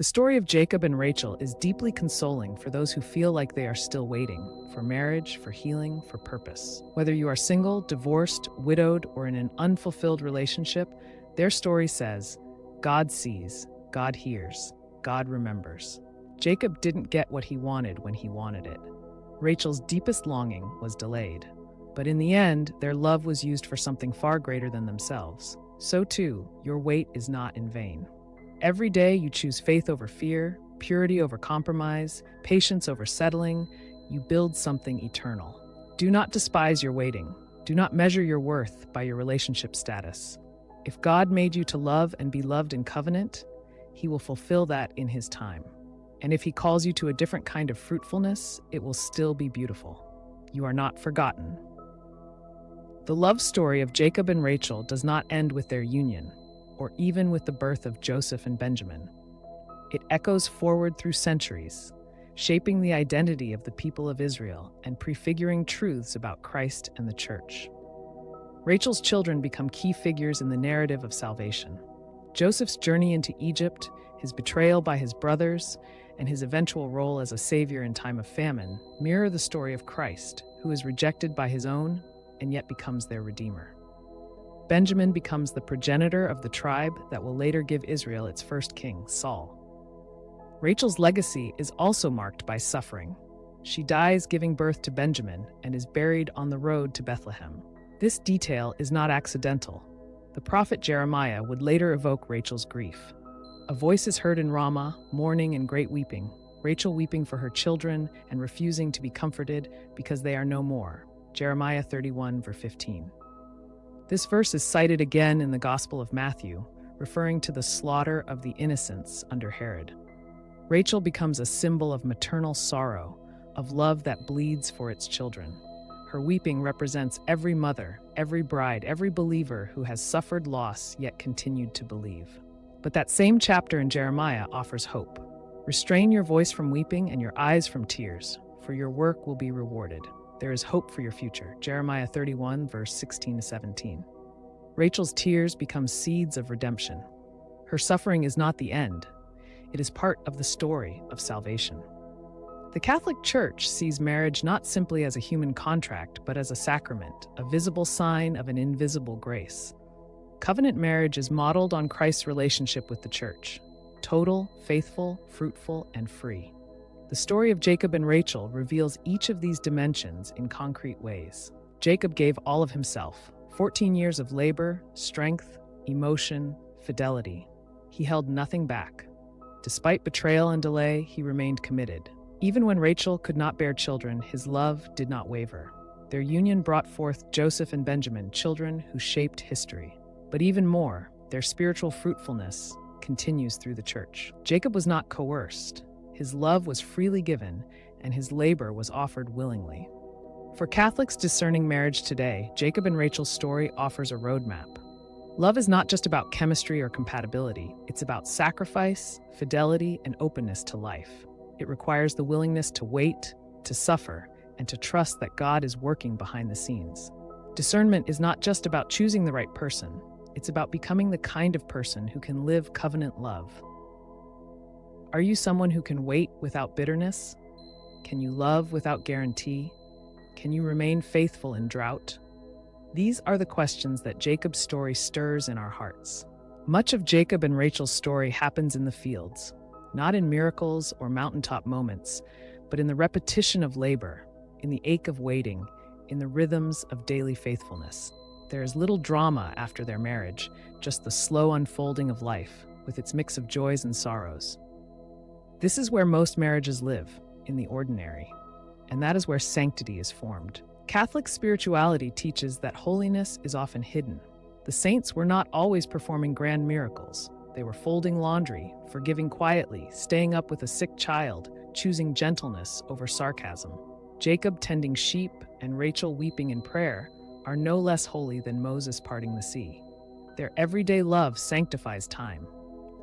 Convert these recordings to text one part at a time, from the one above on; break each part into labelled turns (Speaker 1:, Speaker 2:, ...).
Speaker 1: The story of Jacob and Rachel is deeply consoling for those who feel like they are still waiting for marriage, for healing, for purpose. Whether you are single, divorced, widowed, or in an unfulfilled relationship, their story says, God sees, God hears, God remembers. Jacob didn't get what he wanted when he wanted it. Rachel's deepest longing was delayed. But in the end, their love was used for something far greater than themselves. So too, your wait is not in vain. Every day you choose faith over fear, purity over compromise, patience over settling. You build something eternal. Do not despise your waiting. Do not measure your worth by your relationship status. If God made you to love and be loved in covenant, He will fulfill that in His time. And if He calls you to a different kind of fruitfulness, it will still be beautiful. You are not forgotten. The love story of Jacob and Rachel does not end with their union, or even with the birth of Joseph and Benjamin. It echoes forward through centuries, shaping the identity of the people of Israel and prefiguring truths about Christ and the church. Rachel's children become key figures in the narrative of salvation. Joseph's journey into Egypt, his betrayal by his brothers, and his eventual role as a savior in time of famine mirror the story of Christ, who is rejected by his own and yet becomes their redeemer. Benjamin becomes the progenitor of the tribe that will later give Israel its first king, Saul. Rachel's legacy is also marked by suffering. She dies giving birth to Benjamin and is buried on the road to Bethlehem. This detail is not accidental. The prophet Jeremiah would later evoke Rachel's grief. A voice is heard in Ramah, mourning and great weeping, Rachel weeping for her children and refusing to be comforted because they are no more. Jeremiah 31, verse 15. This verse is cited again in the Gospel of Matthew, referring to the slaughter of the innocents under Herod. Rachel becomes a symbol of maternal sorrow, of love that bleeds for its children. Her weeping represents every mother, every bride, every believer who has suffered loss yet continued to believe. But that same chapter in Jeremiah offers hope. Restrain your voice from weeping and your eyes from tears, for your work will be rewarded. There is hope for your future. Jeremiah 31, verse 16 to 17. Rachel's tears become seeds of redemption. Her suffering is not the end. It is part of the story of salvation. The Catholic Church sees marriage not simply as a human contract, but as a sacrament, a visible sign of an invisible grace. Covenant marriage is modeled on Christ's relationship with the Church: total, faithful, fruitful, and free. The story of Jacob and Rachel reveals each of these dimensions in concrete ways. Jacob gave all of himself, 14 years of labor, strength, emotion, fidelity. He held nothing back. Despite betrayal and delay, he remained committed. Even when Rachel could not bear children, his love did not waver. Their union brought forth Joseph and Benjamin, children who shaped history. But even more, their spiritual fruitfulness continues through the church. Jacob was not coerced. His love was freely given, and his labor was offered willingly. For Catholics discerning marriage today, Jacob and Rachel's story offers a roadmap. Love is not just about chemistry or compatibility. It's about sacrifice, fidelity, and openness to life. It requires the willingness to wait, to suffer, and to trust that God is working behind the scenes. Discernment is not just about choosing the right person. It's about becoming the kind of person who can live covenant love. Are you someone who can wait without bitterness? Can you love without guarantee? Can you remain faithful in drought? These are the questions that Jacob's story stirs in our hearts. Much of Jacob and Rachel's story happens in the fields, not in miracles or mountaintop moments, but in the repetition of labor, in the ache of waiting, in the rhythms of daily faithfulness. There is little drama after their marriage, just the slow unfolding of life, with its mix of joys and sorrows. This is where most marriages live, in the ordinary, and that is where sanctity is formed. Catholic spirituality teaches that holiness is often hidden. The saints were not always performing grand miracles. They were folding laundry, forgiving quietly, staying up with a sick child, choosing gentleness over sarcasm. Jacob tending sheep and Rachel weeping in prayer are no less holy than Moses parting the sea. Their everyday love sanctifies time.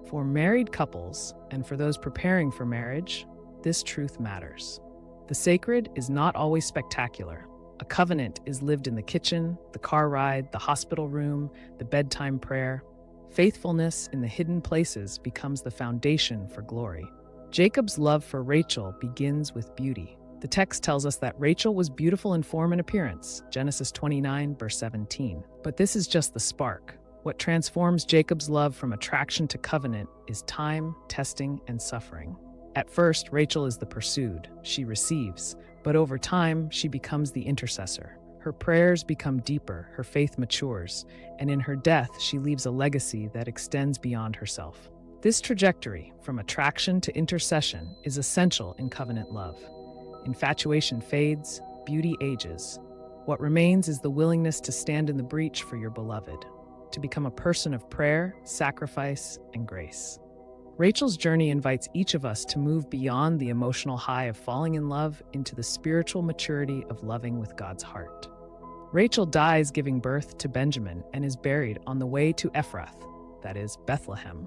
Speaker 1: For married couples, and for those preparing for marriage, this truth matters. The sacred is not always spectacular. A covenant is lived in the kitchen, the car ride, the hospital room, the bedtime prayer. Faithfulness in the hidden places becomes the foundation for glory. Jacob's love for Rachel begins with beauty. The text tells us that Rachel was beautiful in form and appearance, Genesis 29, verse 17. But this is just the spark. What transforms Jacob's love from attraction to covenant is time, testing, and suffering. At first, Rachel is the pursued. She receives. But over time, she becomes the intercessor. Her prayers become deeper, her faith matures, and in her death, she leaves a legacy that extends beyond herself. This trajectory, from attraction to intercession, is essential in covenant love. Infatuation fades, beauty ages. What remains is the willingness to stand in the breach for your beloved, to become a person of prayer, sacrifice, and grace. Rachel's journey invites each of us to move beyond the emotional high of falling in love into the spiritual maturity of loving with God's heart. Rachel dies giving birth to Benjamin and is buried on the way to Ephrath, that is, Bethlehem.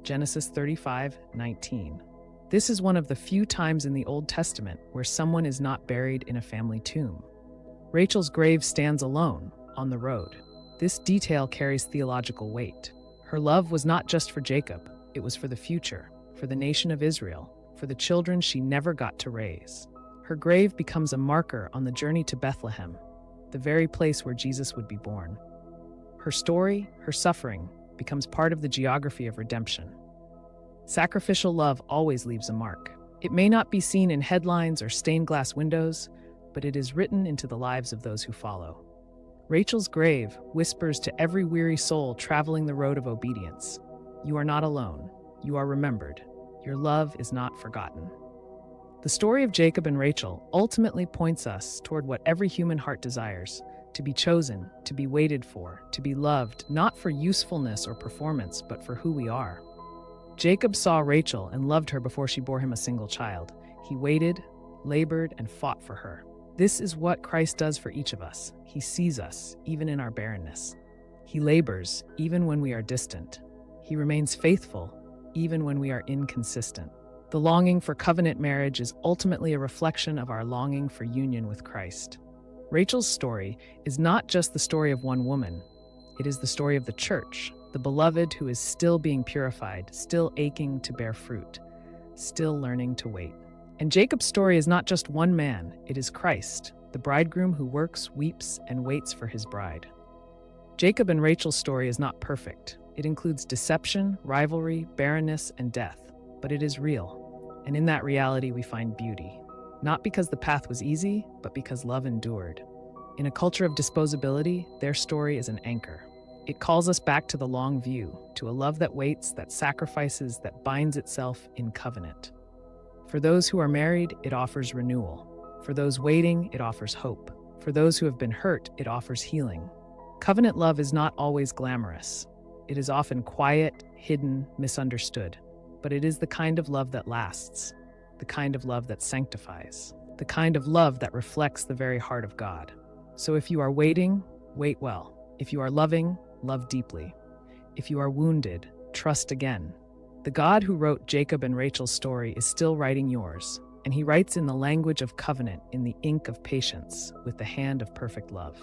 Speaker 1: Genesis 35:19. This is one of the few times in the Old Testament where someone is not buried in a family tomb. Rachel's grave stands alone, on the road. This detail carries theological weight. Her love was not just for Jacob, it was for the future, for the nation of Israel, for the children she never got to raise. Her grave becomes a marker on the journey to Bethlehem, the very place where Jesus would be born. Her story, her suffering, becomes part of the geography of redemption. Sacrificial love always leaves a mark. It may not be seen in headlines or stained glass windows, but it is written into the lives of those who follow. Rachel's grave whispers to every weary soul traveling the road of obedience, "You are not alone. You are remembered. Your love is not forgotten." The story of Jacob and Rachel ultimately points us toward what every human heart desires: to be chosen, to be waited for, to be loved, not for usefulness or performance, but for who we are. Jacob saw Rachel and loved her before she bore him a single child. He waited, labored, and fought for her. This is what Christ does for each of us. He sees us, even in our barrenness. He labors, even when we are distant. He remains faithful, even when we are inconsistent. The longing for covenant marriage is ultimately a reflection of our longing for union with Christ. Rachel's story is not just the story of one woman. It is the story of the church, the beloved who is still being purified, still aching to bear fruit, still learning to wait. And Jacob's story is not just one man, it is Christ, the bridegroom who works, weeps, and waits for his bride. Jacob and Rachel's story is not perfect. It includes deception, rivalry, barrenness, and death, but it is real. And in that reality, we find beauty. Not because the path was easy, but because love endured. In a culture of disposability, their story is an anchor. It calls us back to the long view, to a love that waits, that sacrifices, that binds itself in covenant. For those who are married, it offers renewal. For those waiting, it offers hope. For those who have been hurt, it offers healing. Covenant love is not always glamorous. It is often quiet, hidden, misunderstood. But it is the kind of love that lasts, the kind of love that sanctifies, the kind of love that reflects the very heart of God. So if you are waiting, wait well. If you are loving, love deeply. If you are wounded, trust again. The God who wrote Jacob and Rachel's story is still writing yours, and he writes in the language of covenant, in the ink of patience, with the hand of perfect love.